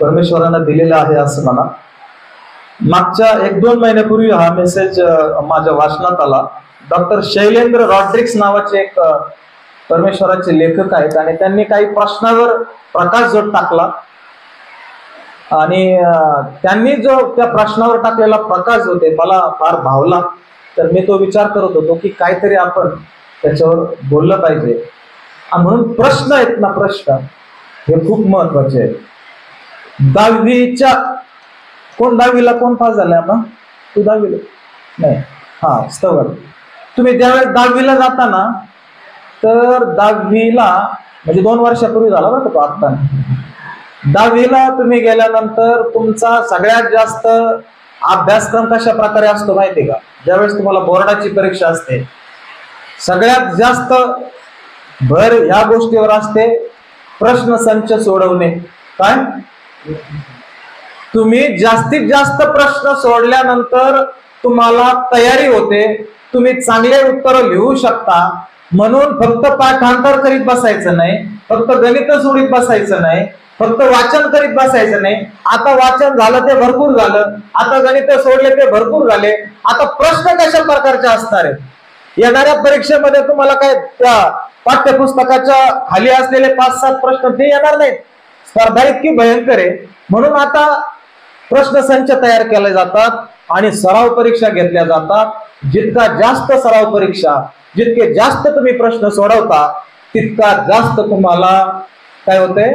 परमेश्वरानं दिलेला आहे असं म्हणा. मागच्या 1-2 महिन्यापूर्वी हा मेसेज माझ्या वाचनात आला. डॉक्टर शैलेंद्र रॉड्रिक्स नावाचे एक परमेश्वराचे लेखक आहेत आणि त्यांनी काही प्रश्नावर प्रकाश जोड टाकला आणि त्यांनी जो त्या प्रश्नावर टाकलेला प्रकाश होते मला फार भावला. तर मी तो विचार करत होतो की काहीतरी आपण त्याच्यावर बोललं पाहिजे. म्हणून प्रश्न आहेत ना, प्रश्न हे खूप महत्वाचे आहेत. 10वीच्या कोण 10वीला कोण पास झाले आपण? तू 10वीला नाही? हा, स्थवर. तुम्ही ज्यावेळेस 10वीला जाता ना, तर 10वीला म्हणजे 2 वर्षापूर्वी झाला बरं का. आता 10वीला तुम्ही गेल्यानंतर तुमचा सगळ्यात जास्त अभ्यासक्रम कशा प्रकारे असतो माहिती का? ज्यावेळेस तुम्हाला बोर्डाची परीक्षा असते, सगळ्यात जास्त भर ह्या गोष्टीवर असते, प्रश्न संच सोडवणे. काय? तुम्ही जास्तीत जास्त प्रश्न सोडल्यानंतर तुम्हाला तयारी होते, तुम्ही चांगले उत्तर लिहू शकता. म्हणून फक्त पाठांतर करीत बसायचं नाही, फक्त गणित सोडीत बसायचं नाही, फक्त वाचन करीत बसायचं नाही. आता वाचन झालं ते भरपूर झालं, आता गणित सोडले ते भरपूर झाले. आता प्रश्न कशा प्रकारचे असणार आहेत? येणाऱ्या परीक्षेमध्ये तुम्हाला काय त्या पाठ्यपुस्तकाच्या खाली असलेले 5-7 प्रश्न ते येणार नाहीत. स्पर्धा इतकी भयंकर आहे. म्हणून आता प्रश्न संच तयार केले जातात आणि सराव परीक्षा घेतल्या जातात. जितका जास्त सराव परीक्षा, जितके जास्त तुम्ही प्रश्न सोडवता, तितका जास्त तुम्हाला काय होते,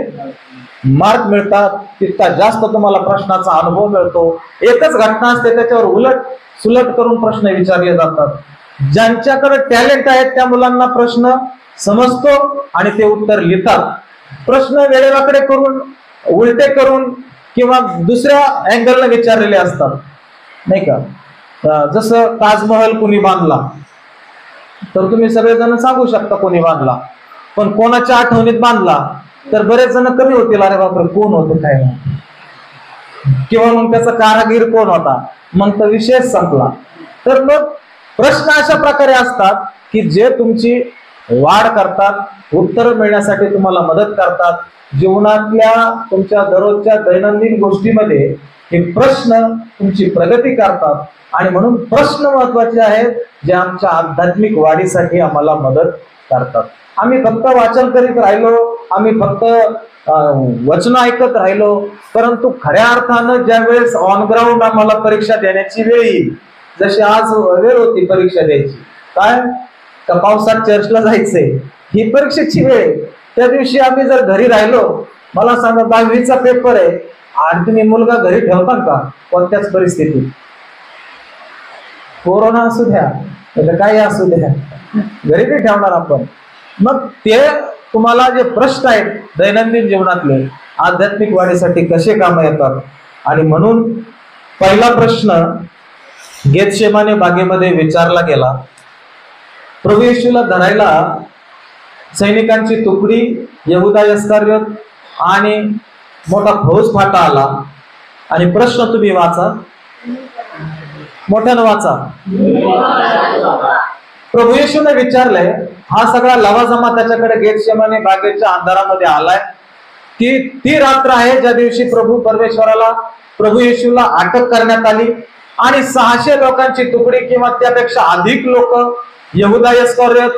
मार्क मिळतात, तितका जास्त तुम्हाला प्रश्नाचा अनुभव मिळतो. एकच घटना असते, त्याच्यावर उलट सुलट करून प्रश्न विचारले जातात. ज्यांच्याकडे टॅलेंट आहे त्या मुलांना प्रश्न समजतो आणि ते उत्तर लिहितात. प्रश्न वेळेवाकडे करून, उलटे करून किंवा दुसऱ्या अँगलने विचारलेले असतात, नाही का? जसं ताजमहल कोणी बांधला, तर तुम्ही सगळेजण सांगू शकता कोणी बांधला. पण कोणाच्या आठवणीत बांधला तर बरेच जण कमी होतील, अरे बापरे कोण होतं काय, किंवा मग त्याचा कारागीर कोण होता, मग तर विषय संपला. तर मग प्रश्न अशा प्रकारे असतात की जे तुमची वाढ करतात, उत्तर मिळण्यासाठी तुम्हाला मदत करतात. जीवनातल्या तुमच्या दररोजच्या दैनंदिन गोष्टीमध्ये हे प्रश्न तुमची प्रगती करतात आणि म्हणून प्रश्न महत्वाचे आहेत, जे आमच्या आध्यात्मिक वाढीसाठी आम्हाला मदत करतात. आम्ही फक्त वाचन करीत राहिलो, आम्ही फक्त वचन ऐकत राहिलो, परंतु खऱ्या अर्थानं ज्या वेळेस ऑन ग्राउंड आम्हाला परीक्षा देण्याची वेळ येईल, जशी आज वेळ होती परीक्षा द्यायची, काय का पावसात चर्चला जायचंय, ही परीक्षेची वेळ, त्या दिवशी आम्ही जर घरी राहिलो, मला सांगा 10वीचा पेपर आहे आणि तुम्ही मुलगा घरी ठेवता का? कोणत्याच परिस्थितीत, कोरोना असू द्या काही असू द्या, घरी नाही ठेवणार आपण. मग ते तुम्हाला जे प्रश्न आहेत दैनंदिन जीवनातले, आध्यात्मिक वाढीसाठी कसे काम येतात. आणि म्हणून पहिला प्रश्न गेतशेमाने बागेमध्ये विचारला गेला. प्रभू येशूला धरायला सैनिकांची तुकडी, यहुदा इस्करियोत आणि मोठा फौजफाटा आला. आणि प्रश्न तुम्ही वाचा, मोठ्यानं वाचा. प्रभू येशूने विचारलंय, हा सगळा लवाजमा त्याच्याकडे गेतशेमाने बागेच्या अंधारामध्ये आलाय, की ती रात्र आहे ज्या दिवशी प्रभू येशूला अटक करण्यात आली आणि 600 लोकांची तुकडी किंवा त्यापेक्षा अधिक लोक, यहुदा इस्करियोत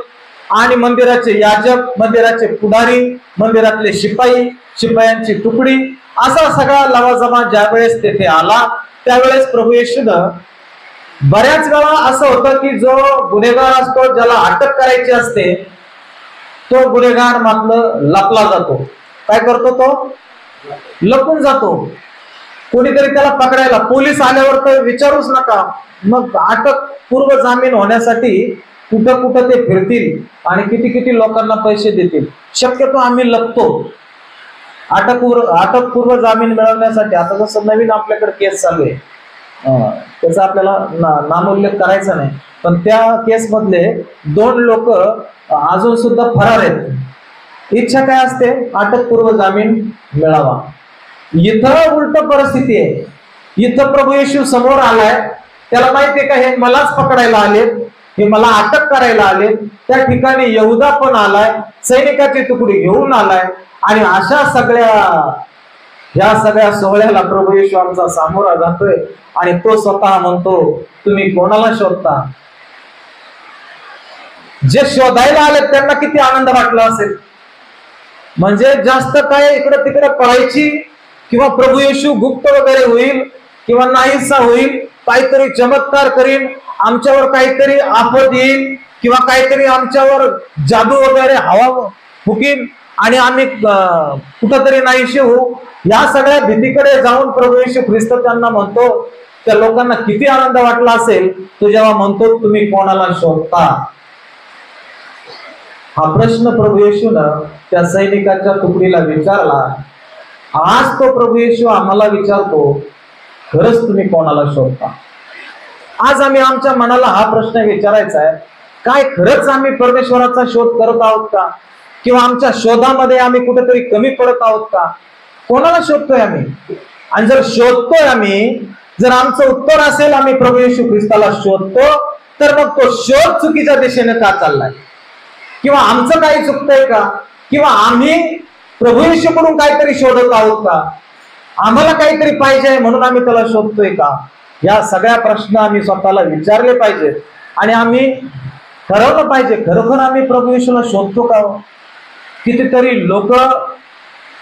आणि मंदिराचे याजक, मंदिराचे पुढारी, मंदिरातले शिपाई, शिपायांची तुकडी, असा सगळा लवाजमा ज्या वेळेस तेथे आला, त्यावेळेस प्रभू येशूनं बऱ्याच वेळा असं होतं की जो गुन्हेगार असतो, ज्याला अटक करायची असते, तो गुन्हेगार मात्र लपला जातो. काय करतो? तो लपून जातो. कोणीतरी त्याला पकडायला, पोलीस आल्यावर तर विचारूच नका. मग अटक पूर्व जामीन होण्यासाठी कुठं कुठं ते फिरतील आणि किती किती लोकांना पैसे देतील. शक्यतो आम्ही लपतो अटकपूर्व जामीन मिळवण्यासाठी. आता जसं नवीन आपल्याकडे केस चालू आहे, त्याचा आपल्याला नामोल्लेख करायचा नाही, पण त्या केस मधले 2 लोक अजून सुद्धा फरार आहेत. इच्छा काय असते? अटकपूर्व जामीन मिळावा. इथं उलट परिस्थिती आहे. इथं प्रभू येशू समोर आलाय, त्याला माहितीये का हे मलाच पकडायला आले, हे मला अटक करायला आले. त्या ठिकाणी यहुदा पण आलाय, सैनिकाची तुकडी घेऊन आलाय आणि अशा सगळ्या या सगळ्या सोहळ्याला प्रभू येशू आमचा सामोरा जातोय आणि तो स्वतः म्हणतो, तुम्ही कोणाला शोधता? जे शोधायला आले त्यांना किती आनंद वाटला असेल. म्हणजे जास्त काय इकडे तिकडे पळायची किंवा प्रभू येशू गुप्त वगैरे होईल किंवा नाहीसा होईल, काहीतरी चमत्कार करीन, आमच्यावर काहीतरी आपद येईल किंवा काहीतरी आमच्यावर जादू वगैरे हवा फुकीन आणि आम्ही कुठंतरी नाहीशी होऊ. या सगळ्या भीतीकडे जाऊन प्रभू येशू ख्रिस्त त्यांना म्हणतो, त्या लोकांना किती आनंद वाटला असेल तो जेव्हा म्हणतो, तुम्ही कोणाला शोधता? हा प्रश्न प्रभू येशूनं त्या सैनिकाच्या तुकडीला विचारला. आज तो प्रभू येशू आम्हाला विचारतो, खरंच तुम्ही कोणाला शोधता? आज आम्ही आमच्या मनाला हा प्रश्न विचारायचा आहे, काय खरंच आम्ही परमेश्वराचा शोध करत आहोत का? किंवा आमच्या शोधामध्ये आम्ही कुठेतरी कमी पडत आहोत का? कोणाला शोधतोय आम्ही? आणि जर शोधतोय आम्ही, जर आमचं उत्तर असेल आम्ही प्रभू येशू ख्रिस्ताला शोधतो, तर मग तो शोध चुकीच्या दिशेने का चाललाय? किंवा आमचं काही चुकतंय का? किंवा आम्ही प्रभू येशूकडून काहीतरी शोधत आहोत का? आम्हाला काहीतरी पाहिजे म्हणून आम्ही त्याला शोधतोय का? या सगळ्या प्रश्न आम्ही स्वतःला विचारले पाहिजेत आणि आम्ही ठरवलं पाहिजे, खरोखर आम्ही प्रभू येशूला शोधतो का? कितीतरी लोक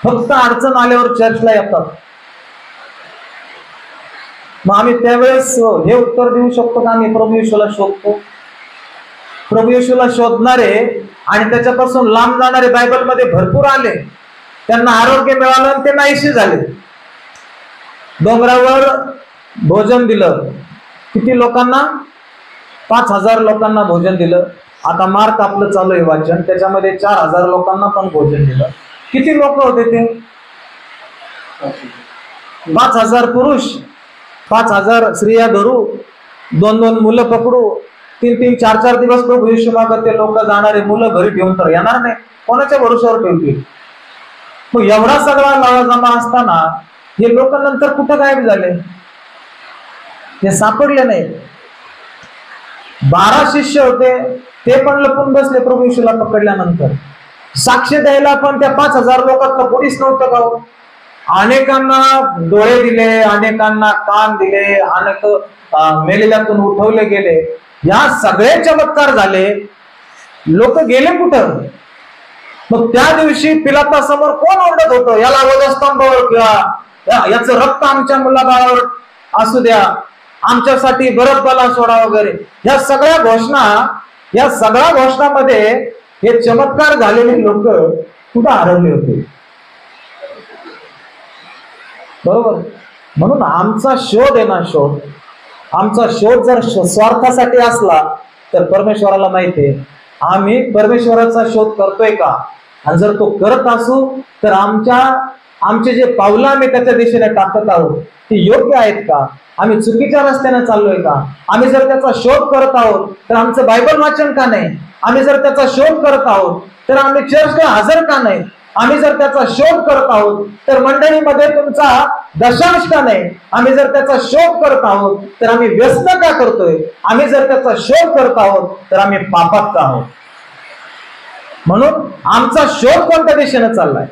फक्त अडचण आल्यावर चर्चला येतात. मग आम्ही त्यावेळेस हे उत्तर देऊ शकतो का आम्ही प्रभू येशूला शोधतो? प्रभू येशूला शोधणारे आणि त्याच्यापासून लांब जाणारे बायबलमध्ये भरपूर आले. त्यांना आरोग्य मिळालं आणि ते नाहीसे झाले. डोंगरावर भोजन दिलं, किती लोकांना? 5,000 लोकांना भोजन दिलं. आता मार्क आपलं चालू आहे वाचन, त्याच्यामध्ये 4,000 लोकांना पण भोजन दिलं. किती लोक होते ते? 5,000 पुरुष, 5,000 स्त्रिया धरू, 2-2 मुलं पकडू, 3-3, 4-4 दिवस प्रभू येशू मागं ते लोक जाणारे मुलं घरी ठेवून तर येणार नाही. कोणाच्या भरोशावर ठेवतील? मग एवढा सगळा लावाजमा असताना हे लोक नंतर कुठं गायब झाले? ते सापडले नाही. 12 शिष्य होते, ते पण लपून बसले प्रभू येशूला पकडल्यानंतर. साक्ष द्यायला पण त्या 5,000 लोकांना कोणीच नव्हतं का? अनेकांना डोळे दिले, अनेकांना कान दिले, अनेक मेलेल्यातून उठवले गेले. या सगळे चमत्कार झाले, लोक गेले कुठं? मग त्या दिवशी पिलातासमोर कोण ओरडत होतं, याला वधस्तंभावर किंवा याचं रक्त आमच्या मुलाबाळावर असू द्या, आमच्यासाठी बरब्बाला सोडा वगैरे. या सगळ्या घोषणामध्ये हे चमत्कार झालेले लोक कुठं हरवले होते? बरोबर. म्हणून आमचा शोध आहे ना, आमचा शोध जर स्वार्थासाठी असला तर परमेश्वराला माहिती आहे आम्ही परमेश्वराचा शोध करतोय का. आणि जर तो करत असू तर आमचे जे पावलं आम्ही त्याच्या दिशेने टाकत आहोत ते योग्य आहेत का? आम्ही चुकीच्या रस्त्याने चाललोय का? आम्ही जर त्याचा शोध करत आहोत तर आमचं बायबल वाचन का नाही? आम्ही जर त्याचा शोध करत आहोत तर आम्ही चर्चला हजर का नाही? आम्ही जर त्याचा शोध करत आहोत तर मंडळीमध्ये तुमचा दशांश का नाही? आम्ही जर त्याचा शोध करत आहोत तर आम्ही व्यसन का करतोय? आम्ही जर त्याचा शोध करत आहोत तर आम्ही पापात का आहोत? म्हणून आमचा शोध कोणत्या दिशेने चाललाय?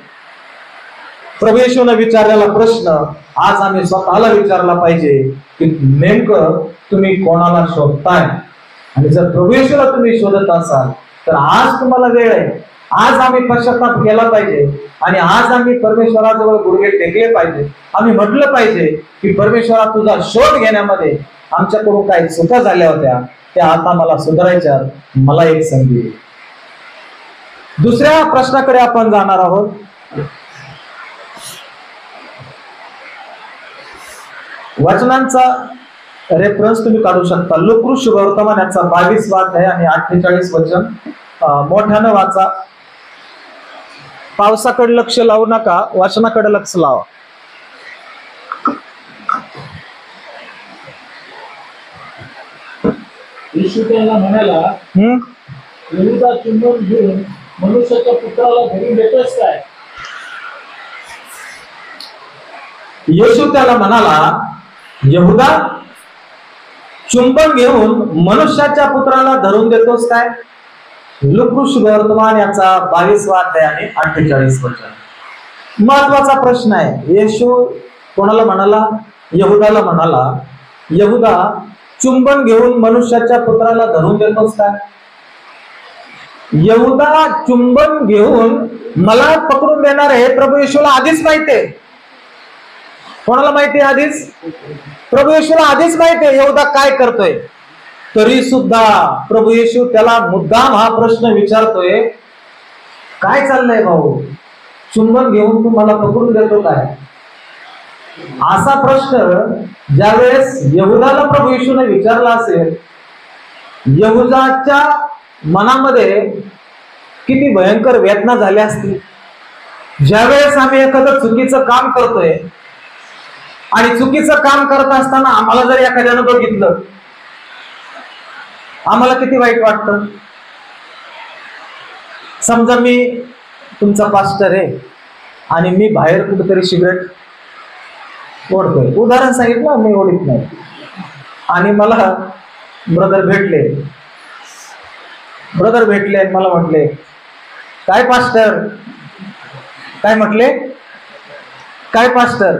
प्रभू येशूने विचारलेला प्रश्न आज आम्ही स्वतःला विचारला पाहिजे की नेमकं तुम्ही कोणाला शोधताय. आणि जर प्रभू येशूला तुम्ही शोधत असाल तर आज तुम्हाला वेळ आहे. आज आम्ही पश्चाताप केला पाहिजे आणि आज आम्ही परमेश्वराजवळ गुडघे टेकले पाहिजे. आम्ही म्हटलं पाहिजे की परमेश्वरा, तुझा शोध घेण्यामध्ये आमच्याकडून काही चुका झाल्या होत्या, त्या आता मला सुधारायच्या, मला एक संधी. दुसऱ्या प्रश्नाकडे आपण जाणार आहोत. वचनांचा रेफरन्स तुम्ही काढू शकता. लूका शुभवर्तमान याचा 22 अध्याय आणि 48 वचन मोठ्यानं वाचा. पावसाकडे लक्ष लावू नका, वाचनाकडे लक्ष लावा. येशू त्याला म्हणाला, यहूदा चुंबन घेऊन मनुष्याच्या पुत्राला घरी देतोस काय? येशू त्याला म्हणाला, यहूदा चुंबन घेऊन मनुष्याच्या पुत्राला धरून देतोस काय? लूका शुभवर्तमान याचा 22 अध्याय आणि 48 वचन. महत्वाचा प्रश्न आहे. येशू कोणाला म्हणाला? यहुदाला म्हणाला, यहुदा चुंबन घेऊन मनुष्याच्या पुत्राला धरून देतोस काय? यहुदा चुंबन घेऊन मला पकडून देणार आहे प्रभू येशूला आधीच माहिती आहे. कोणाला माहिती आहे आधीच? प्रभू येशूला आधीच माहिती आहे यहुदा काय करतोय. तरी सुद्धा प्रभू येशू त्याला मुद्दाम हा प्रश्न विचारतोय, काय चाललंय भाऊ, चुंबन घेऊन तू मला पकडून देतो काय? असा प्रश्न ज्यावेळेस यहुदाला प्रभू येशूने विचारला असेल, यहुदाच्या मनामध्ये किती भयंकर वेदना झाल्या असतील. ज्यावेळेस आम्ही एखादं चुकीचं काम करतोय आणि चुकीचं काम करत असताना आम्हाला जर एखाद्यानं बघितलं, आम्हाला किती वाईट वाटतं. समजा मी तुमचा पास्टर आहे आणि मी बाहेर कुठेतरी सिगरेट ओढतोय, उदाहरण सांगितलं, मी ओढत नाही, आणि मला ब्रदर भेटले आणि मला म्हटले, काय पास्टर, काय म्हटले, काय पास्टर,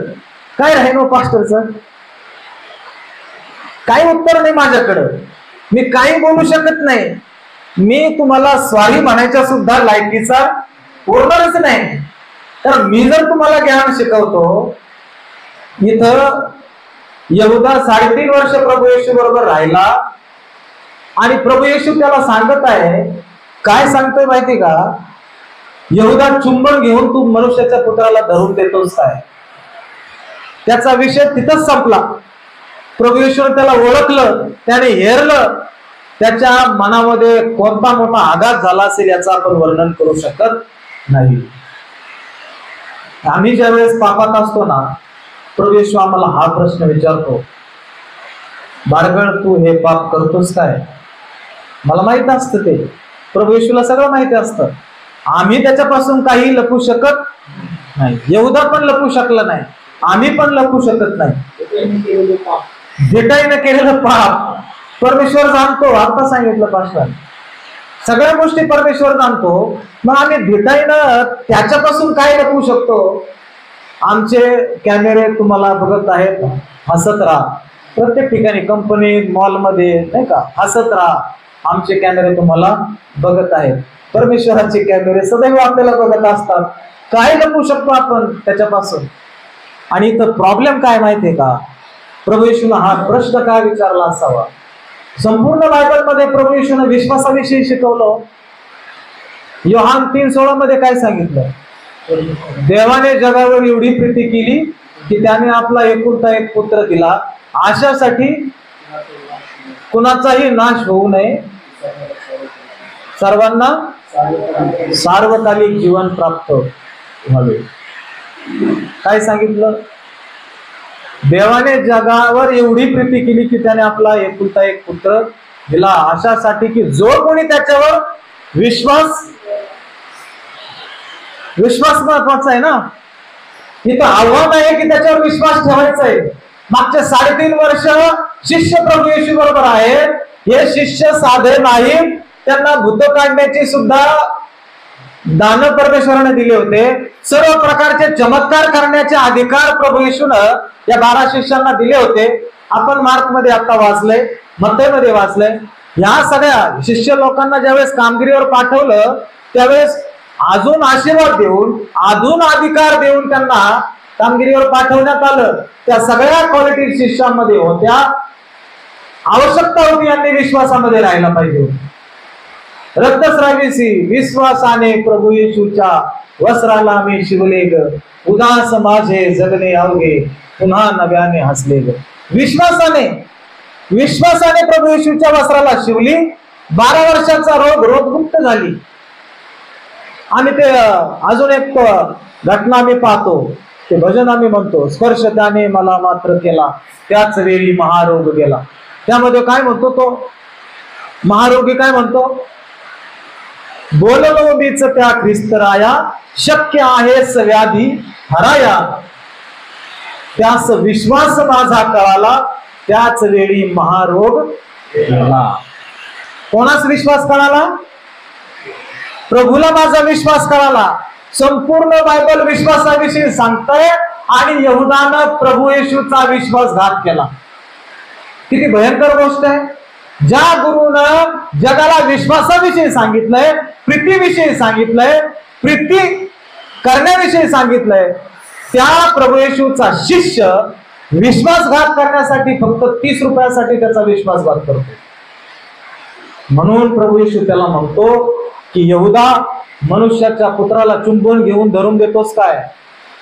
काय राहील मग पास्टरचं? काही उत्तर नाही माझ्याकडं, मी काही बोलू शकत नाही. मी तुम्हाला सॉरी म्हणायच्या सुद्धा लायकीचा उरणारच नाही. तर मी जर तुम्हाला ज्ञान शिकवतो, इथं यहुदा 3.5 वर्ष प्रभू येशू बरोबर राहिला आणि प्रभू येशू त्याला सांगत आहे, काय सांगतोय माहिती का? यहुदा चुंबन घेऊन तू मनुष्याच्या पुत्राला धरून देतोस काय? त्याचा विषय तिथंच संपला. प्रभू येशूने त्याला ओळखलं, त्याने हेरलं, त्याच्या मनामध्ये कोणता मोठा आघात झाला असेल याचं आपण वर्णन करू शकत नाही. आम्ही ज्यावेळेस पापात असतो ना, प्रभू येशू आम्हाला हा प्रश्न विचारतो, बाळगळ तू हे पाप करतोस काय? मला माहित असतं ते, प्रभू येशूला सगळं माहिती असतं. आम्ही त्याच्यापासून काही लपू शकत नाही. यहुदा पण लपू शकला नाही, आम्ही पण लपू शकत नाही. भेटाईनं केलेलं पाप परमेश्वर जाणतो. आता सांगितलं पास्टर, सगळ्या गोष्टी परमेश्वर जाणतो. मग आम्ही भेटाईनं त्याच्यापासून काय लपू शकतो? आमचे कॅमेरे तुम्हाला बघत आहेत, हसत राहा. प्रत्येक ठिकाणी कंपनी मॉलमध्ये नाही का, हसत राहा. आमचे कॅमेरे तुम्हाला बघत आहेत. परमेश्वराचे कॅमेरे सदैव आपल्याला बघत असतात. काय लपू शकतो आपण त्याच्यापासून? आणि इथं प्रॉब्लेम काय माहितीये का? प्रभू येशूला हा प्रश्न काय विचारला असावा? संपूर्ण बायबल मध्ये प्रभू येशूने विश्वासाविषयी शिकवलं. योहान 3:16 मध्ये काय सांगितलं? देवाने जगावर एवढी प्रीती केली की त्याने आपला एकुलता एक पुत्र दिला, अशासाठी कुणाचाही नाश होऊ नये, सर्वांना सार्वकालिक जीवन प्राप्त व्हावे. काय सांगितलं? देवाने जगावर एवढी प्रीती केली की त्याने आपला एकुलता एक पुत्र दिला, अशासाठी की जो कोणी त्याच्यावर विश्वास महत्वाचा आहे ना. इथं आव्हान आहे की त्याच्यावर विश्वास ठेवायचा आहे. मागचे 3.5 वर्ष शिष्य प्रभू येशू बरोबर आहेत. हे शिष्य साधे नाही, त्यांना भूत काढण्याची सुद्धा दान परमेश्वराने दिले होते. सर्व प्रकारचे चमत्कार करण्याचे अधिकार प्रभू येशूनं या 12 शिष्यांना दिले होते. आपण मार्क मध्ये आता वाचलंय, मत्तई मध्ये वाचलंय. या सगळ्या शिष्य लोकांना ज्यावेळेस कामगिरीवर पाठवलं, त्यावेळेस अजून आशीर्वाद देऊन, अजून अधिकार देऊन त्यांना कामगिरीवर पाठवण्यात आलं. त्या सगळ्या क्वालिटी शिष्यांमध्ये होत्या. आवश्यकता होती यांनी विश्वासामध्ये राहायला पाहिजे. रक्तस्रावीसी विश्वासाने प्रभू येशूच्या वस्त्राला मी शिवले ग, उदास माझे जगणे अवघे, पुन्हा नव्याने हसले ग. विश्वासाने प्रभू येशूच्या वस्त्राला शिवली. 12 वर्षाचा रोगमुक्त झाली. आणि ते अजून एक घटना आम्ही पाहतो, ते भजन आम्ही म्हणतो, स्पर्श त्याने मला मात्र केला, त्याच वेळी महारोग गेला. त्यामध्ये काय म्हणतो तो महारोगी? काय म्हणतो? बोललो मीच त्या ख्रिस्तराया, शक्य आहेस व्याधी हराया, त्यास विश्वास माझा कळाला, त्याच वेळी महारोग गेला. कोणास विश्वास कळाला? प्रभूला माझा विश्वास कळाला. संपूर्ण बायबल विश्वासाविषयी सांगतंय आणि यहुदानं प्रभू येशूचा विश्वासघात केला. किती भयंकर गोष्ट आहे. ज्या गुरुनं जगाला विश्वासाविषयी सांगितलंय, प्रीतीविषयी सांगितलंय, प्रीती करण्याविषयी सांगितलंय, त्या प्रभू येशूचा शिष्य विश्वासघात करण्यासाठी फक्त 30 रुपयासाठी त्याचा विश्वासघात करतो. म्हणून प्रभू येशू त्याला म्हणतो की यहुदा, मनुष्याच्या पुत्राला चुंबन घेऊन धरून देतोस काय?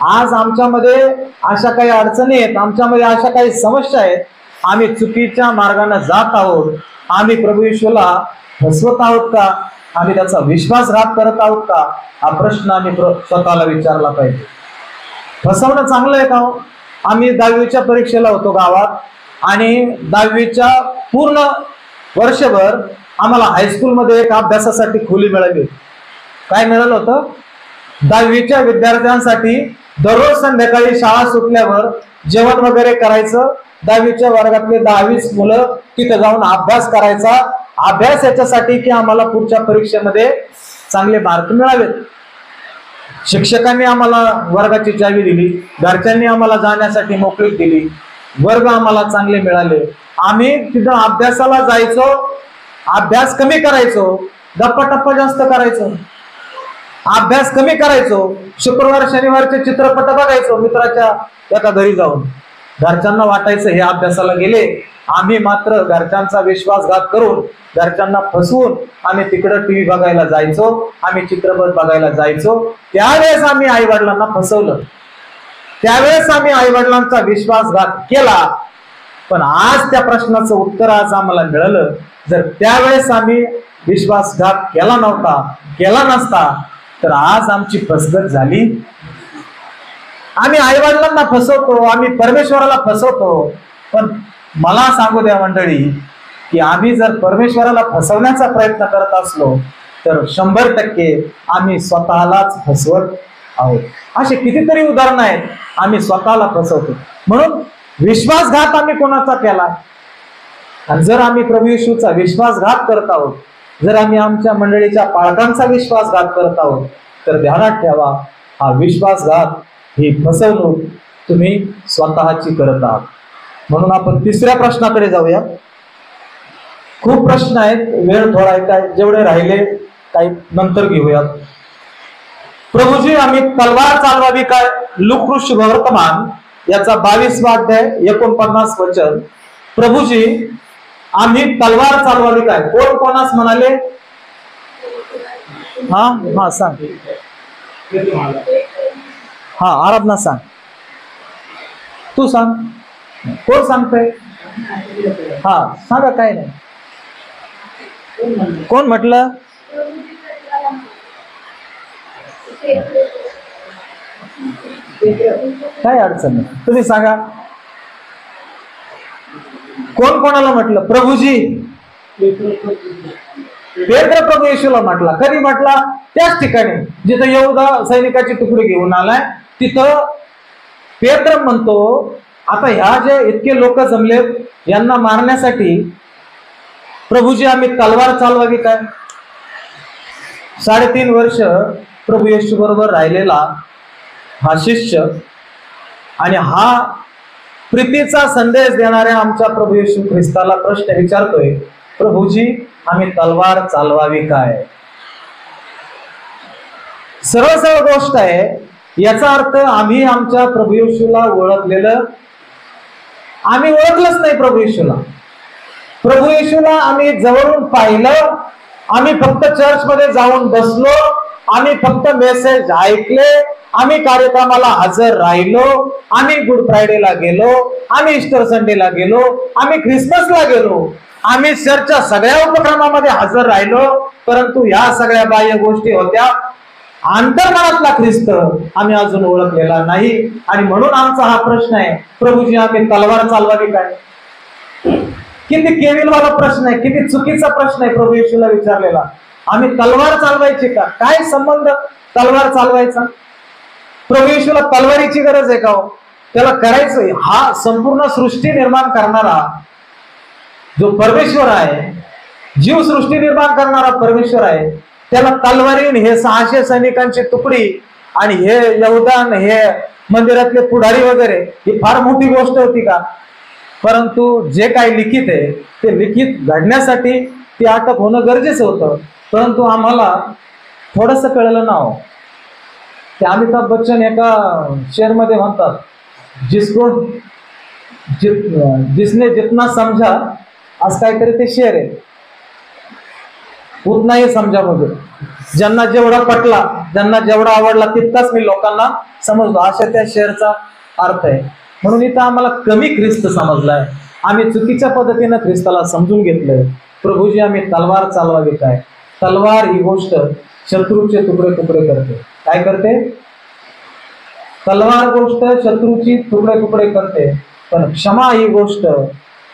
आज आमच्यामध्ये अशा काही अडचणी आहेत, आमच्यामध्ये अशा काही समस्या आहेत, आम्ही चुकीच्या मार्गाने जात आहोत, आम्ही प्रभू येशूला फसवत आहोत का? आम्ही त्याचा विश्वासघात करत आहोत का? हा प्रश्न आम्ही स्वतःला विचारला पाहिजे. फसवणं चांगलं आहे का? आम्ही 10वीच्या परीक्षेला होतो गावात आणि 10वीच्या पूर्ण वर्षभर आम्हाला हायस्कूलमध्ये एक अभ्यासासाठी खोली मिळाली. काय मिळालं होतं? 10वीच्या विद्यार्थ्यांसाठी दररोज संध्याकाळी शाळा सुटल्यावर जेवण वगैरे करायचं. 10वीच्या वर्गातले 10-20 मुलं तिथे जाऊन अभ्यास करायचा. अभ्यास याच्यासाठी की आम्हाला पुढच्या परीक्षेमध्ये चांगले मार्क मिळावेत. शिक्षकांनी आम्हाला वर्गाची चावी दिली, घरच्यांनी आम्हाला जाण्यासाठी मोकळीक दिली, वर्ग आम्हाला चांगले मिळाले. आम्ही तिथं अभ्यासाला जायचो, अभ्यास कमी करायचो, गप्पा टप्पा जास्त करायचो, अभ्यास कमी करायचो. शुक्रवार शनिवारचे चित्रपट बघायचो मित्राच्या एका घरी जाऊन. घरच्यांना वाटायचं हे अभ्यासाला गेले, आम्ही मात्र घरच्यांचा विश्वासघात करून, घरच्यांना फसवून आम्ही तिकडं टीव्ही बघायला जायचो, आम्ही चित्रपट बघायला जायचो. त्यावेळेस आम्ही आई वडिलांना फसवलं, त्यावेळेस आम्ही आई वडिलांचा विश्वासघात केला. पण आज त्या प्रश्नाचं उत्तर आज आम्हाला मिळालं. जर त्यावेळेस आम्ही विश्वासघात केला नसता तर आज आमची फसगत झाली. आम्ही आई वडिलांना फसवतो, आम्ही परमेश्वराला फसवतो. पण मला सांगू द्या मंडळी की आम्ही जर परमेश्वराला फसवण्याचा प्रयत्न करत असलो तर 100% आम्ही स्वतःलाच फसवत आहोत. असे कितीतरी उदाहरणं आहेत, आम्ही स्वतःला फसवतो. म्हणून विश्वासघात आम्ही कोणाचा केला? आणि जर आम्ही प्रभू येशूचा विश्वासघात करत आहोत, जर आम्ही आमच्या मंडळीच्या पालकांचा विश्वासघात करत आहोत, तर ध्यानात ठेवा, हा विश्वासघात, ही फसवणूक तुम्ही स्वतःची करत आहात. म्हणून आपण तिसऱ्या प्रश्नाकडे जाऊया. खूप प्रश्न आहेत, वेळ थोडा आहे, काय जेवढे राहिले काही नंतर घेऊयात. प्रभूजी, आम्ही तलवार चालवावी काय? लूक वर्तमान याचा 22वा अध्याय 49 वचन. प्रभूजी, आम्ही तलवार चालवावी काय? कोण कोणास म्हणाले? हा सांग. हा, आराधना सांग, तू सांग. कोण सांगतोय? हा सांगा. काय नाही, कोण म्हटलं? काय अडचण नाही, तुम्ही सांगा. कोण कोणाला म्हटलं? प्रभूजी. पेत्र प्रभू येशूला म्हटला. कधी म्हटला? त्याच ठिकाणी जिथं यहुदा सैनिकाची तुकडी घेऊन आलाय तिथं पेत्र म्हणतो, आता ह्या जे इतके लोक जमलेत यांना मारण्यासाठी प्रभूजी आम्ही तलवार चालवावी काय? 3.5 वर्ष प्रभू येशू बरोबर राहिलेला हा शिष्य आणि हा प्रीतीचा संदेश देणाऱ्या आमच्या प्रभू येशू ख्रिस्ताला प्रश्न विचारतोय, प्रभूजी आम्ही तलवार चालवावी काय? सरळ सरळ गोष्ट आहे. याचा अर्थ आम्ही आमच्या प्रभू येशूला ओळखलेलं, आम्ही ओळखलंच नाही प्रभू येशूला. प्रभू येशूला आम्ही जवळून पाहिलं, आम्ही फक्त चर्चमध्ये जाऊन बसलो, आम्ही फक्त मेसेज ऐकले, आम्ही कार्यक्रमाला हजर राहिलो, आम्ही गुड फ्रायडेला गेलो, आम्ही ईस्टर संडेला गेलो, आम्ही ख्रिसमसला गेलो, आम्ही चर्चच्या सगळ्या उपक्रमामध्ये हजर राहिलो. परंतु या सगळ्या बाह्य गोष्टी होत्या, अंतर्मनातला ख्रिस्त आम्ही अजून ओळखलेला नाही. आणि म्हणून आमचा हा प्रश्न आहे, प्रभूजी आम्ही तलवार चालवावी काय? किती केविलवाला प्रश्न आहे, किती चुकीचा प्रश्न आहे प्रभू येशूला विचारलेला. आम्ही तलवार चालवायची का? काय संबंध तलवार चालवायचा? प्रभू येशूला तलवारीची गरज आहे का? त्याला करायचंय. हा संपूर्ण सृष्टी निर्माण करणारा जो परमेश्वर आहे, जीवसृष्टी निर्माण करणारा परमेश्वर आहे, त्याला तलवारीन हे 600 सैनिकांची तुकडी आणि हे यहुदान हे मंदिरातले पुढारी वगैरे ही फार मोठी गोष्ट होती का? परंतु जे काही लिखित आहे ते लिखित घडण्यासाठी ती अटक होणं गरजेचं होतं. परंतु आम्हाला थोडस कळलं ना हो. ते अमिताभ बच्चन एका शेअर मध्ये म्हणतात, जिसने जितना समझा, असं काहीतरी ते शेअर आहे. उतनाही समजा मुझे, ज्यांना जेवढा पटला, ज्यांना जेवढा आवडला तितकाच मी लोकांना समजलो, अशा त्या शेअरचा अर्थ आहे. म्हणून इथं आम्हाला कमी ख्रिस्त समजलाय, आम्ही चुकीच्या पद्धतीनं ख्रिस्ताला समजून घेतलंय. प्रभूजी आम्ही तलवार चालवावी काय? तलवार ही गोष्ट शत्रूचे तुकडे तुकडे करते. काय करते? तलवार गोष्ट शत्रूची तुकडे तुकडे करते. पण क्षमा ही गोष्ट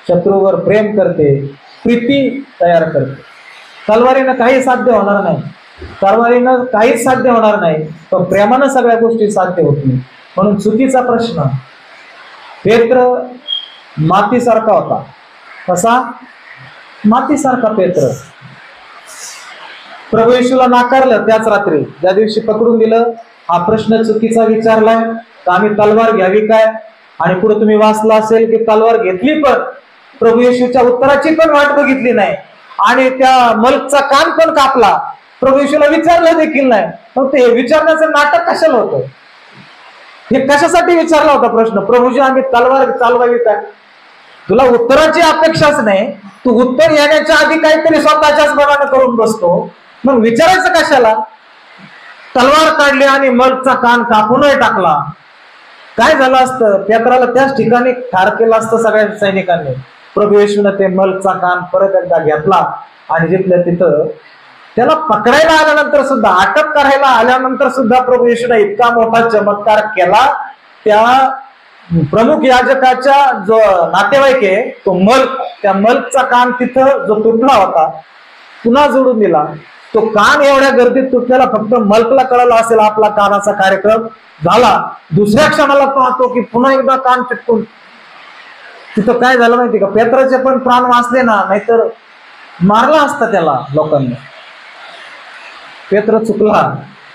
शत्रूवर प्रेम करते, प्रीती तयार करते. तलवारीनं काही साध्य होणार नाही, तलवारीनं काहीच साध्य होणार नाही, पण प्रेमानं सगळ्या गोष्टी साध्य होतील. म्हणून चुकीचा प्रश्न. पेत्र मातीसारखा होता. कसा? मातीसारखा पेत्र. प्रभू येशूला नाकारलं त्याच रात्री, ज्या दिवशी पकडून दिलं. हा प्रश्न चुकीचा विचारलाय तर आम्ही तलवार घ्यावी काय? आणि पुढे तुम्ही वाचला असेल की तलवार घेतली, पण प्रभू येशूच्या उत्तराची पण वाट बघितली नाही आणि त्या मल्कचा कान पण कापला. प्रभू येशूला विचारलं देखील नाही. मग ते विचारण्याचं नाटक कशाला होतं? हे कशासाठी विचारला होता प्रश्न? प्रभूजी आम्ही तलवार चालवावी काय? तुला उत्तराची अपेक्षाच नाही, तू उत्तर येण्याच्या आधी काहीतरी स्वतःच्याच मनानं करून बसतो, मग विचारायचं कशाला? तलवार काढली आणि मल्कचा कान कापूनही टाकला. काय झालं असतं? पेत्राला त्याच ठिकाणी ठार केलं असतं सगळ्या सैनिकांनी. प्रभू येशूने ते मल्कचा कान परत एकदा घेतला आणि जिथल्या तिथं त्याला पकडायला आल्यानंतर सुद्धा, अटक करायला आल्यानंतर सुद्धा प्रभू येशूने इतका मोठा चमत्कार केला. त्या प्रमुख याजकाच्या जो नातेवाईक आहे तो मल्क, त्या मल्कचा कान तिथं जो तुटला होता पुन्हा जोडून दिला. तो कान एवढ्या गर्दीत तुटलेला फक्त मल्कला कळलं असेल आपला कानाचा कार्यक्रम झाला. दुसऱ्या क्षणाला पाहतो की पुन्हा एकदा कान चिटकून. तिथं काय झालं माहिती का? पेत्राचे पण प्राण वाचले ना, नाहीतर मारला असता त्याला लोकांनी. पेत्र चुकला,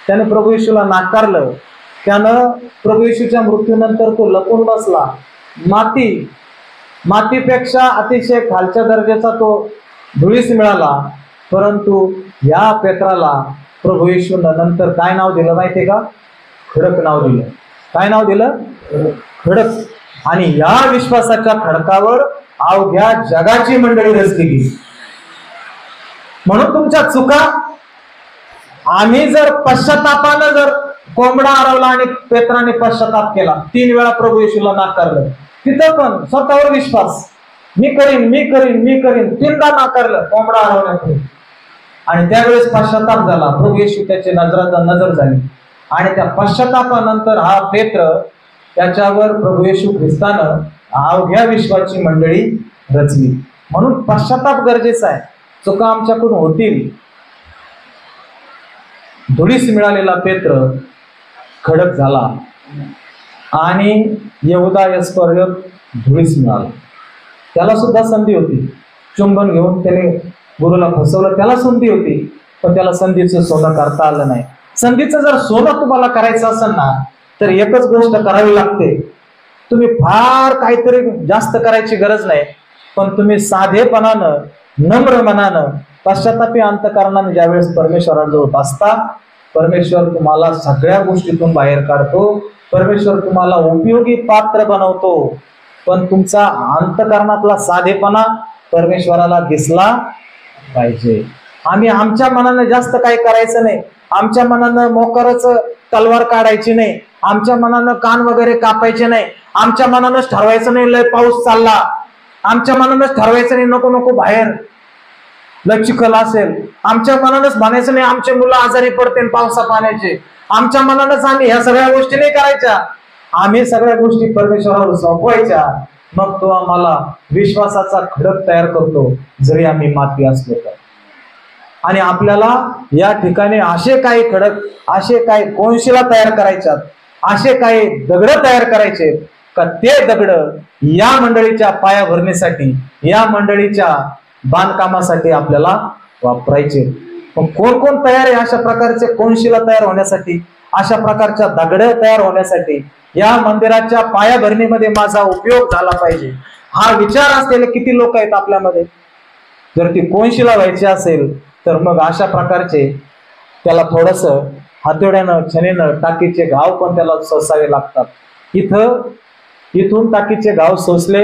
त्याने प्रभू येशूला नाकारलं. त्यानं प्रभू येशूच्या मृत्यूनंतर तो लपून बसला. मातीपेक्षा अतिशय खालच्या दर्जाचा तो धुळीस मिळाला. परंतु या पेत्राला प्रभू येशूनं नंतर काय नाव दिलं माहितीये का? खडक नाव दिलं. काय नाव दिलं? खडक. आणि या विश्वासाच्या खडकावर अवघ्या जगाची मंडळी रचली गेली. म्हणून तुमच्या चुका, आम्ही जर पश्चातापानं जर कोंबडा हरवला आणि पेत्राने पश्चाताप केला, 3 वेळा प्रभू येशूला नाकारलं, तिथं पण स्वतःवर विश्वास, मी करीन 3दा नाकारलं कोंबडा हरवण्यापूर्वी. आणि त्यावेळेस पश्चाताप झाला. प्रभू येशू त्याची नजर झाली आणि त्या पश्चातापानंतर हा पेत्र, त्याच्यावर प्रभू येशू ख्रिस्तानं अवघ्या विश्वाची मंडळी रचली. म्हणून पश्चाताप गरजेचा आहे. चुका आमच्याकडून होतील. धुळीस मिळालेला पेत्र खडक झाला आणि यहुदा इस्करियोत धुळीस मिळाला. त्याला सुद्धा संधी होती. चुंबन घेऊन त्याने गुरुला फसवलं, त्याला संधी होती, पण त्याला संधीचं सोनं करता आलं नाही. संधीचं जर सोनं तुम्हाला करायचं असेल ना, तर एकच गोष्ट करावी लागते. तुम्ही फार काहीतरी जास्त करायची गरज नाही, पण तुम्ही साधेपणानं, नम्र मनानं, पश्चातापी अंतःकरणाने ज्यावेळेस परमेश्वराजवळ बसता, परमेश्वर तुम्हाला सगळ्या गोष्टीतून बाहेर काढतो. परमेश्वर तुम्हाला उपयोगी पात्र बनवतो. पण तुमचा अंतःकरणातला साधेपणा परमेश्वराला दिसला पाहिजे. आम्ही आमच्या मनानं जास्त काही करायचं नाही. आमच्या मनानं मोकरच तलवार काढायची नाही. आमच्या मनानं कान वगैरे कापायचे नाही. आमच्या मनानंच ठरवायचं नाही लय पाऊस चालला. आमच्या मनानंच ठरवायचं नाही नको नको बाहेर लय चिखल असेल. आमच्या मनानंच म्हणायचं नाही आमचे मुलं आजारी पडतील पावसा पाण्याचे. आमच्या मनानंच आम्ही ह्या सगळ्या गोष्टी नाही करायच्या. आम्ही सगळ्या गोष्टी परमेश्वरावर सोपवायच्या. मग तो आम्हाला विश्वासाचा खडक तयार करतो, जरी आम्ही माती असलो तर. आणि आपल्याला या ठिकाणी असे काही खडक, असे काही कोनशिला तयार करायच्यात, असे काही दगड तयार करायचे का ते दगड या मंडळीच्या पायाभरणीसाठी, या मंडळीच्या बांधकामासाठी आपल्याला वापरायचे. मग कोण कोण तयार आहे अशा प्रकारचे कोनशिला तयार होण्यासाठी? अशा प्रकारच्या दगडे तयार होण्यासाठी या मंदिराच्या पायाभरणीमध्ये माझा उपयोग झाला पाहिजे, हा विचार असलेले किती लोक आहेत आपल्यामध्ये. जर ती कोनशिला व्हायची असेल तर मग अशा प्रकारचे त्याला थोडस हातोड्यानं छनेनं टाकीचे घाव पण त्याला सोसावे लागतात. इथून टाकीचे घाव सोसले,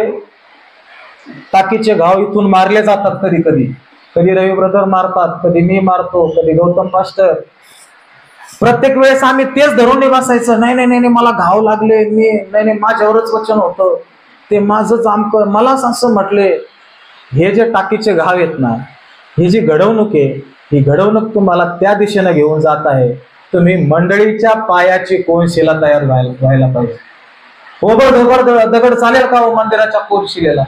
टाकीचे घाव इथून मारले जातात. कधी कधी कधी रवी ब्रदर मारतात, कधी मी मारतो, कधी गौतम पास्टर. प्रत्येक वेळेस आम्ही तेच धरून नाही बसायचं, नाही नाही नाही मला घाव लागले, मी नाही माझ्यावरच वचन होतं, ते माझंच आमकं, मलाच असं म्हटले. हे जे टाकीचे घाव आहेत ना, ही जी घडवणूक आहे, ही घडवणूक तुम्हाला त्या दिशेनं घेऊन जात आहे. तुम्ही मंडळीच्या पायाची कोनशिला तयार व्हायला पाहिजे. ओबड धोबड दगड चालेल का हो मंदिराच्या कोनशिलेला?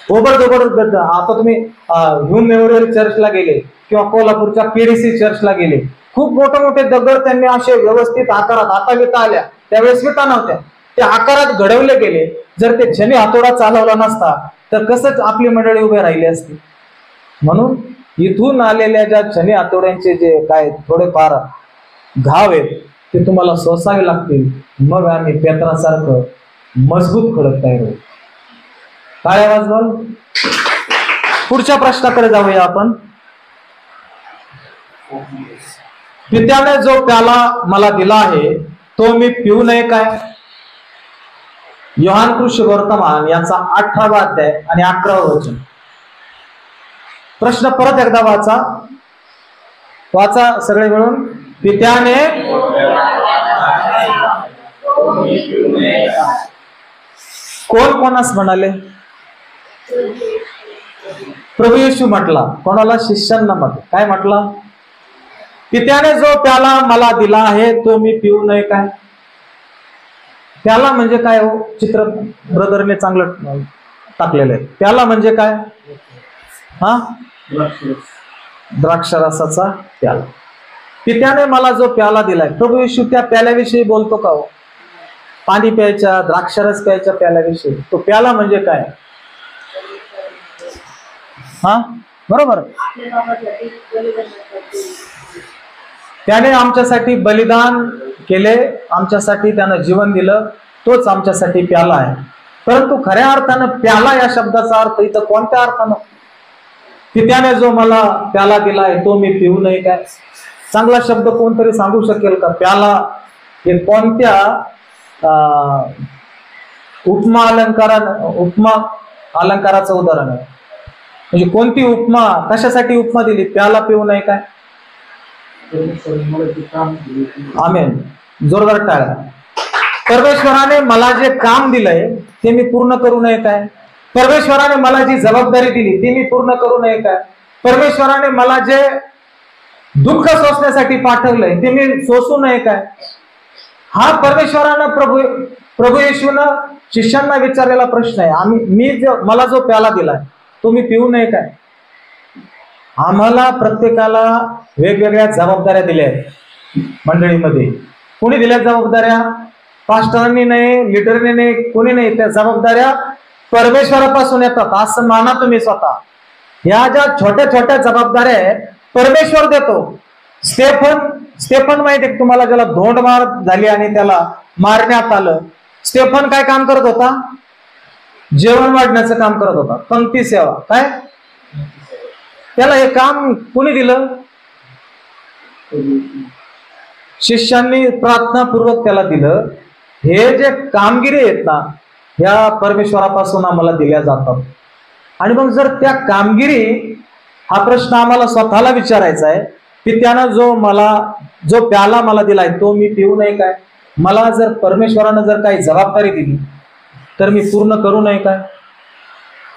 ओबड धोबड. आता तुम्ही ह्यूम मेमोरियल चर्चला गेले किंवा कोल्हापूरच्या पीडीसी चर्चला गेले, खूप मोठे मोठे दगड त्यांनी असे व्यवस्थित आकारात, आता विटा आल्या त्यावेळेस विटा नव्हत्या, ते आकारात घडवले गेले. जर ते छनी हातोडा चालवला नसता तर कसंच आपली मंडळी उभे राहिली असती. म्हणून इथून आलेल्या ज्या छनी हातोड्यांचे जे काय थोडेफार घाव आहेत ते तुम्हाला सोसावे लागतील, मग आम्ही पेत्रासारखं मजबूत खडक तयार होऊ. काय आवाज बोल. पुढच्या प्रश्नाकडे जाऊया आपण. पित्याने जो प्याला मला दिला आहे तो मी पिऊ नये काय? योहान कृष्ण वर्तमान याचा 18वा अध्याय आणि 11व वचन. प्रश्न परत एकदा वाचा सगळे मिळून. पित्याने कोण कोणास म्हणाले? प्रभू येशू म्हटला. कोणाला? शिष्यांना म्हटलं. काय म्हटला? पित्याने जो प्याला मला दिला आहे तो मी पिऊ नये काय? प्याला म्हणजे काय हो? चित्र ब्रदरने चांगलं टाकलेलं आहे. प्याला म्हणजे काय? हा, द्राक्षरसाचा प्याला. पित्याने मला जो प्याला दिलाय, प्रभू येशू त्या प्याल्याविषयी बोलतो का हो? पाणी प्यायच्या, द्राक्षरस प्यायच्या प्याल्याविषयी. तो प्याला म्हणजे काय? हा, बरोबर. त्याने आमच्यासाठी बलिदान केले, आमच्यासाठी त्यानं जीवन दिलं, तोच आमच्यासाठी प्याला आहे. परंतु खऱ्या अर्थानं प्याला या शब्दाचा अर्थ इथं कोणत्या अर्थानं? पित्याने जो मला प्याला दिलाय तो मी पिऊ नये काय? चांगला शब्द कोणतरी सांगू शकेल का? प्याला हे कोणत्या उपमा अलंकाराचं उदाहरण आहे? म्हणजे कोणती उपमा, कशासाठी उपमा दिली? प्याला पिऊ नये काय? आमेन, जोरदार टाळ्या. परमेश्वराने मला जे काम दिलंय ते मी पूर्ण करू नये काय? परमेश्वराने मला जी जबाबदारी दिली ती मी पूर्ण करू नये काय? परमेश्वराने मला जे दुःख सोसण्यासाठी पाठवलंय ते मी सोसू नये काय? हा परमेश्वरानं प्रभू येशूनं शिष्यांना विचारलेला प्रश्न आहे. मला जो प्याला दिलाय तो मी पिऊ नये काय? आम्हाला प्रत्येकाला वेगवेगळ्या जबाबदाऱ्या दिल्या आहेत मंडळीमध्ये. कोणी दिल्या जबाबदाऱ्या? पास्टरांनी नाही, लीडरने नाही, कोणी नाही. त्या जबाबदाऱ्या परमेश्वरापासून येतात असं माना तुम्ही स्वतः. ह्या ज्या छोट्या छोट्या जबाबदाऱ्या आहेत परमेश्वर देतो. स्टेफन माहिती आहे तुम्हाला, ज्याला धोंड मार झाली आणि त्याला मारण्यात आलं. स्टेफन काय काम करत होता? जेवण वाढण्याचं काम करत होता, पंक्ती सेवा. काय त्याला हे काम कुणी दिलं? शिष्यांनी प्रार्थनापूर्वक त्याला दिलं. हे जे कामगिरी आहेत ना, ह्या परमेश्वरापासून आम्हाला दिल्या जातात. आणि मग जर त्या कामगिरी, हा प्रश्न आम्हाला स्वतःला विचारायचा आहे की त्यानं जो प्याला मला दिलाय तो मी पिऊ नये काय? मला जर परमेश्वरानं जर काही जबाबदारी दिली तर मी पूर्ण करू नये काय?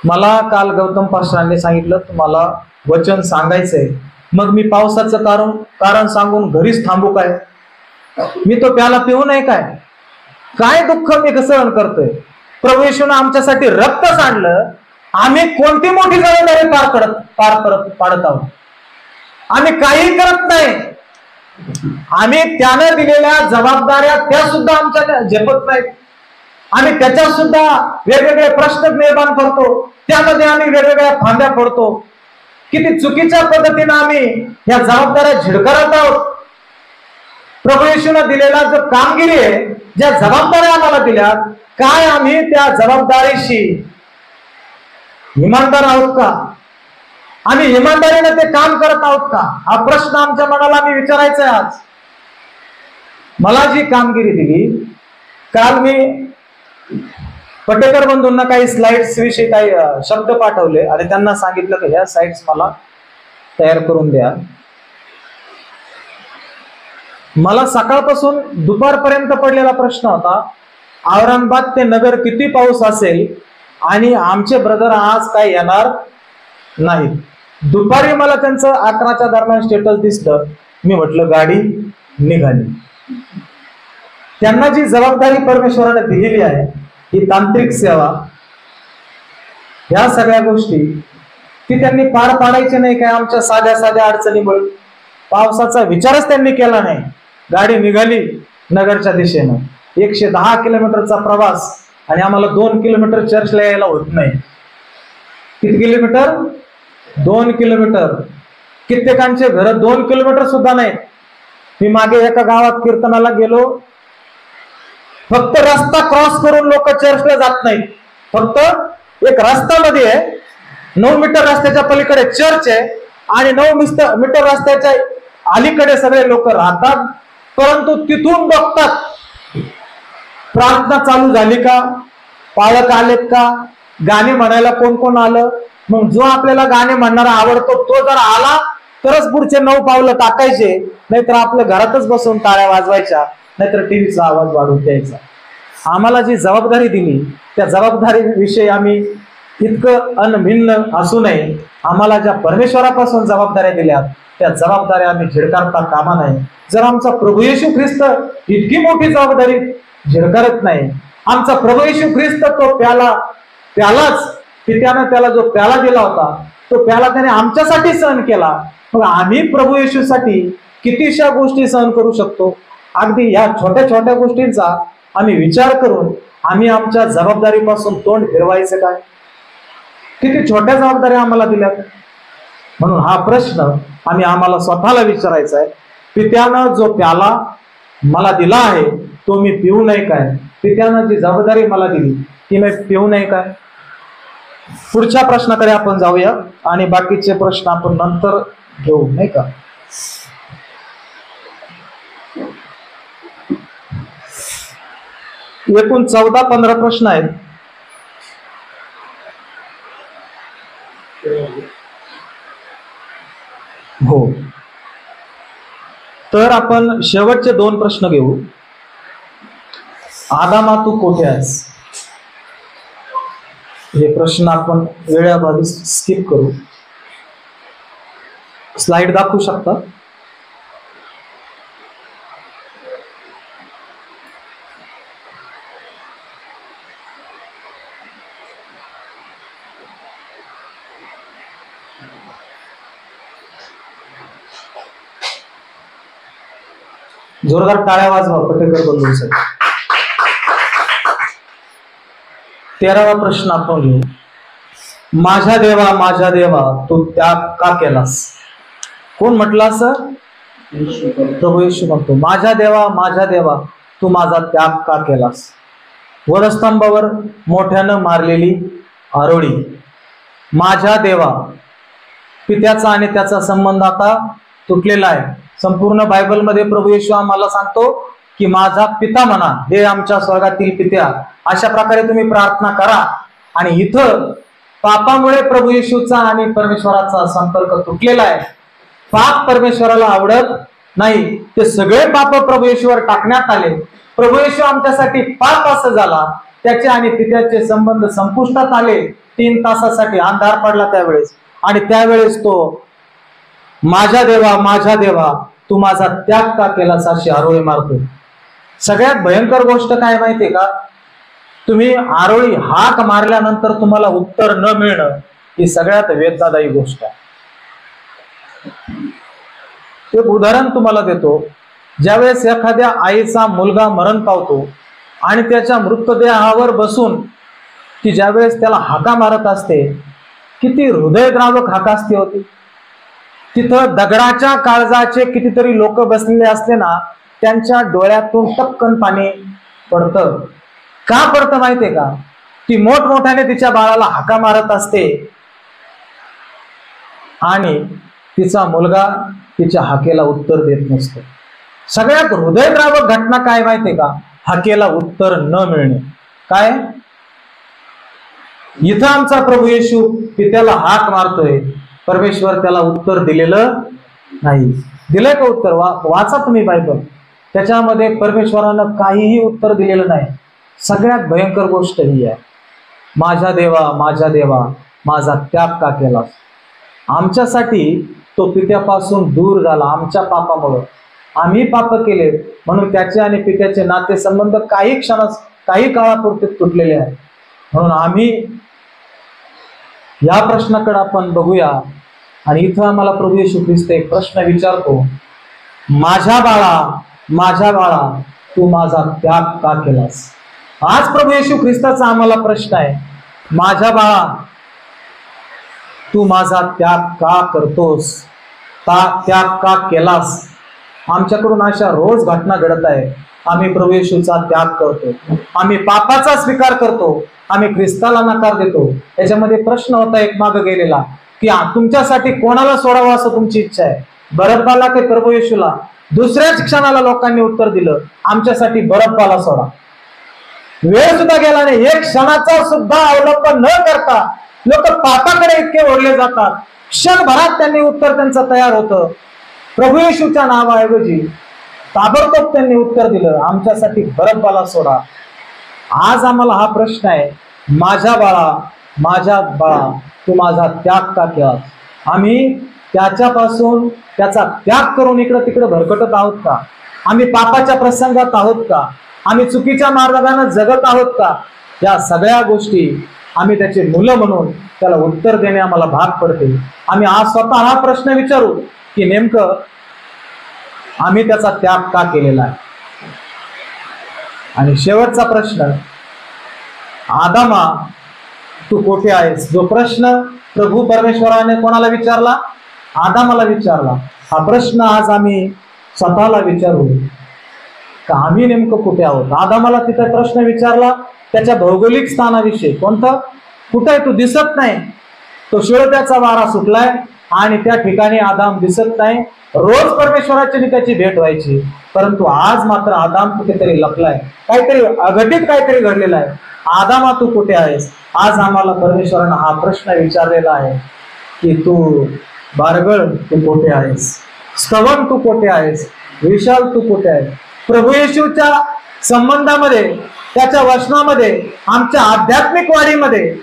मला काल गौतम पास्टरांनी सांगितलं तुम्हाला वचन सांगायचंय, मग मी पावसाचं कारण सांगून घरीच थांबू काय? मी तो प्याला पिऊ नये काय? काय दुःख मी सहन करतोय? प्रभू येशूनं आमच्यासाठी रक्त सांडलं. आम्ही कोणती मोठी जबाबदारी पाडत आहोत? आम्ही काही करत नाही. आम्ही त्यानं दिलेल्या जबाबदाऱ्या त्या सुद्धा आमच्या झेपत नाहीत. आम्ही त्याच्यात सुद्धा वेगवेगळे प्रश्न निर्माण करतो, त्यामध्ये आम्ही वेगवेगळ्या फांद्या पडतो. किती चुकीच्या पद्धतीने आम्ही या जबाबदाऱ्या झिडकारत आहोत. प्रभू येशूने दिलेला जो कामगिरी आहे, ज्या जबाबदाऱ्या आम्हाला दिल्या, काय आम्ही त्या जबाबदारीशी इमानदार आहोत का? आम्ही इमानदारीने ते काम करत आहोत का? हा प्रश्न आमच्या मनाला मी विचारायचा आहे आज. मला जी कामगिरी दिली, काल मी पटेकर बंधूंना काही स्लाइड्स विषयी काही शब्द पाठवले आणि त्यांना सांगितलं की ह्या स्लाइड्स मला तयार करून द्या. मला सकाळपासून दुपारपर्यंत पडलेला प्रश्न होता, औरंगाबाद ते नगर किती पाऊस असेल आणि आमचे ब्रदर आज काय येणार नाही. दुपारी मला त्यांचं 11च्या दरम्यान स्टेटस दिसलं. मी म्हटलं गाडी निघाली. त्यांना जी जबाबदारी परमेश्वराने दिलेली आहे, ही तांत्रिक सेवा, ह्या सगळ्या गोष्टी ती त्यांनी पार पाडायची नाही काय आमच्या साध्या साध्या अडचणीमुळे. पावसाचा विचारच त्यांनी केला नाही. गाडी निघाली नगरच्या दिशेनं. 110 किलोमीटरचा प्रवास आणि आम्हाला 2 किलोमीटर चर्चला यायला होत नाही. किती किलोमीटर? 2 किलोमीटर. कित्येकांचे घर 2 किलोमीटर सुद्धा नाही. मी मागे एका गावात कीर्तनाला गेलो, फक्त रस्ता क्रॉस करून लोक चर्चला जात नाहीत. फक्त एक रस्त्यामध्ये आहे, 9 मीटर रस्त्याच्या पलीकडे चर्च आहे आणि 9 मीटर रस्त्याच्या अलीकडे सगळे लोक राहतात. परंतु तिथून बघतात प्रार्थना चालू झाली का, पालक आलेत का, गाणे म्हणायला कोण कोण आलं. मग जो आपल्याला गाणे म्हणणारा आवडतो तो जर आला तरच पुढचे 9 पावलं टाकायचे, नाहीतर आपल्या घरातच बसून टाळ्या वाजवायच्या, नाहीतर टीव्हीचा आवाज वाढवून द्यायचा. आम्हाला जी जबाबदारी दिली त्या जबाबदारीविषयी आम्ही इतकं अनभिन्न असू नये. आम्हाला ज्या परमेश्वरापासून जबाबदाऱ्या दिल्या त्या जबाबदाऱ्या आम्ही झिडकारता कामा नाही. जर आमचा प्रभू येशू ख्रिस्त इतकी मोठी जबाबदारी झिडकारत नाही, आमचा प्रभू येशू ख्रिस्त तो प्यालाच पित्यानं त्याला जो प्याला दिला होता तो प्याला त्याने आमच्यासाठी सहन केला, मग आम्ही प्रभू येशूसाठी कितीशा गोष्टी सहन करू शकतो. अगदी या छोट्या छोट्या गोष्टींचा आम्ही विचार करून आम्ही आमच्या जबाबदारीपासून तोंड फिरवायचं काय? किती छोट्या जबाबदाऱ्या आम्हाला दिल्यात. म्हणून हा प्रश्न आम्हाला स्वतःला विचारायचा आहे, पित्यानं जो प्याला मला दिला आहे तो मी पिऊ नये काय? पित्यानं जी जबाबदारी मला दिली ती मी पिऊ नये काय? पुढच्या प्रश्नाकडे आपण जाऊया आणि बाकीचे प्रश्न आपण नंतर घेऊ, नाही का? एकूण 14-15 प्रश्न आहेत. हो, तर आपण शेवटचे 2 प्रश्न घेऊ. आदामा तू कोठे आहेस? हे प्रश्न आपण वेळेअभावी स्किप करू. स्लाइड दाखवू शकता? जोरदार टाळ्या वाजवा पटेकर बंधूंसाठी. 13वा प्रश्न आपण घेऊ. माझ्या देवा तू त्याग का केलास? कोण म्हटलं असं? प्रभू येशू म्हणतो, माझ्या देवा तू माझा त्याग का केलास? वधस्तंभावर मोठ्यानं मारलेली आरोळी. माझ्या देवा, पित्याचा आणि त्याचा संबंध आता तुटलेला आहे. संपूर्ण बायबलमध्ये प्रभू येशू आम्हाला सांगतो की माझा पिता म्हणा, हे आमच्या स्वर्गातील पित्या, अशा प्रकारे तुम्ही प्रार्थना करा. आणि इथं पापामुळे प्रभू येशूचा आणि परमेश्वराचा संपर्क तुटलेला आहे. पाप परमेश्वराला आवडत नाही. ते सगळे पाप प्रभू येशूवर टाकण्यात आले. प्रभू येशू आमच्यासाठी पाप असं झाला, त्याचे आणि पित्याचे संबंध संपुष्टात आले. 3 तासासाठी अंधार पडला त्यावेळेस, आणि त्यावेळेस तो माझ्या देवा तू माझा त्याग का केलास अशी आरोळी मारतो. सगळ्यात भयंकर गोष्ट काय माहितीये का? तुम्ही आरोळी हाक मारल्यानंतर तुम्हाला उत्तर न मिळणं ही सगळ्यात वेदनादायी गोष्ट आहे. एक उदाहरण तुम्हाला देतो. ज्यावेळेस एखाद्या आईचा मुलगा मरण पावतो आणि त्याच्या मृतदेहावर बसून ती ज्यावेळेस त्याला हाका मारत असते, किती हृदयद्रावक हाका असते होती. तिथं दगडाच्या काळजाचे कितीतरी लोक बसलेले असले ना, त्यांच्या डोळ्यातून टपकन पाणी पडतं. का पडतं माहितीये का? ती मोठमोठ्याने तिच्या बाळाला हाका मारत असते आणि तिचा मुलगा तिच्या हाकेला उत्तर देत नसतो. सगळ्यात हृदयद्रावक घटना काय माहितीये का? हाकेला उत्तर न मिळणे. काय? इथं आमचा प्रभू येशू पित्याला हाक मारतोय, परमेश्वर त्याला उत्तर दिलेलं नाही. दिलंय का उत्तर? वाचा तुम्ही बायबल, त्याच्यामध्ये परमेश्वरानं काहीही उत्तर दिलेलं नाही. सगळ्यात भयंकर गोष्ट ही आहे, माझा देवा माझा त्याग का केलास? आमच्यासाठी तो पित्यापासून दूर झाला. आमच्या पापामुळं आम्ही पाप केले म्हणून त्याचे आणि पित्याचे नातेसंबंध काही काळापुरते तुटलेले आहेत. म्हणून आम्ही या प्रश्नाकडे आपण बघूया. आणि इथं आम्हाला प्रभू येशू ख्रिस्त एक प्रश्न विचारतो, माझ्या बाळा तू माझा त्याग का केलास? आज प्रभू येशू ख्रिस्ताचा आम्हाला प्रश्न आहे, माझ्या बाळा तू माझा त्याग का करतोस? त्याग का केलास? आमच्याकडून अशा रोज घटना घडत आहे. आम्ही प्रभू येशूचा त्याग करतो, आम्ही पापाचा स्वीकार करतो, आम्ही ख्रिस्ताला नकार देतो. याच्यामध्ये प्रश्न होता एक मागे गेलेला की तुमच्यासाठी कोणाला सोडावं असं तुमची इच्छा आहे, बरब्बाला की प्रभू येशूला? दुसऱ्याच क्षणाला लोकांनी उत्तर दिलं, आमच्यासाठी बरब्बाला सोडा. वेळ सुद्धा गेला नाही, एक क्षणाचा सुद्धा अवलंबन न करता लोक पापाकडे इतके ओढले जातात. क्षणभरात त्यांनी उत्तर त्यांचं तयार होतं. प्रभू येशूच्या नावाऐवजी ताबडतोब त्यांनी उत्तर दिलं, आमच्यासाठी बरब्बाला सोडा. आज आम्हाला हा प्रश्न आहे, माझ्या बाळा तू माझा त्याग का केलास? आम्ही त्याच्यापासून त्याचा त्याग करून इकडं तिकडं भरकटत आहोत का? आम्ही पापाच्या प्रसंगात आहोत का? आम्ही चुकीच्या मार्गाने जगत आहोत का? या सगळ्या गोष्टी आम्ही त्याचे मुलं म्हणून त्याला उत्तर देणे आम्हाला भाग पडते. आम्ही आज स्वतः हा प्रश्न विचारू की नेमकं आम्ही त्याचा त्याग का केलेला आहे? आणि शेवटचा प्रश्न, आदामा तू कोठे आहेस? जो प्रश्न प्रभू परमेश्वराने कोणाला विचारला? आदामाला विचारला. हा प्रश्न आज आम्ही स्वतःला विचारू का आम्ही नेमकं कुठे आहोत? आदामाला तिथे प्रश्न विचारला त्याच्या भौगोलिक स्थानाविषयी. कोणतं? कुठे आहे? तू दिसत नाही. तो शिळोत्याचा वारा सुटलाय आणि त्या ठिकाणी आदाम दिसत नाही. रोज परमेश्वराची त्याची भेट व्हायची, परंतु आज मात्र आदाम कुठेतरी लपलाय. काहीतरी अघटित काहीतरी घडलेलं आहे. आदामा तू कुठे आहेस? आज आम्हाला परमेश्वरानं हा प्रश्न विचारलेला आहे की तू बारगळ तू कुठे आहेस? स्तवन तू कुठे आहेस? विशाल तू कुठे आहेस? प्रभू येशूच्या संबंधामध्ये, त्याच्या वचनामध्ये, आमच्या आध्यात्मिक वाढीमध्ये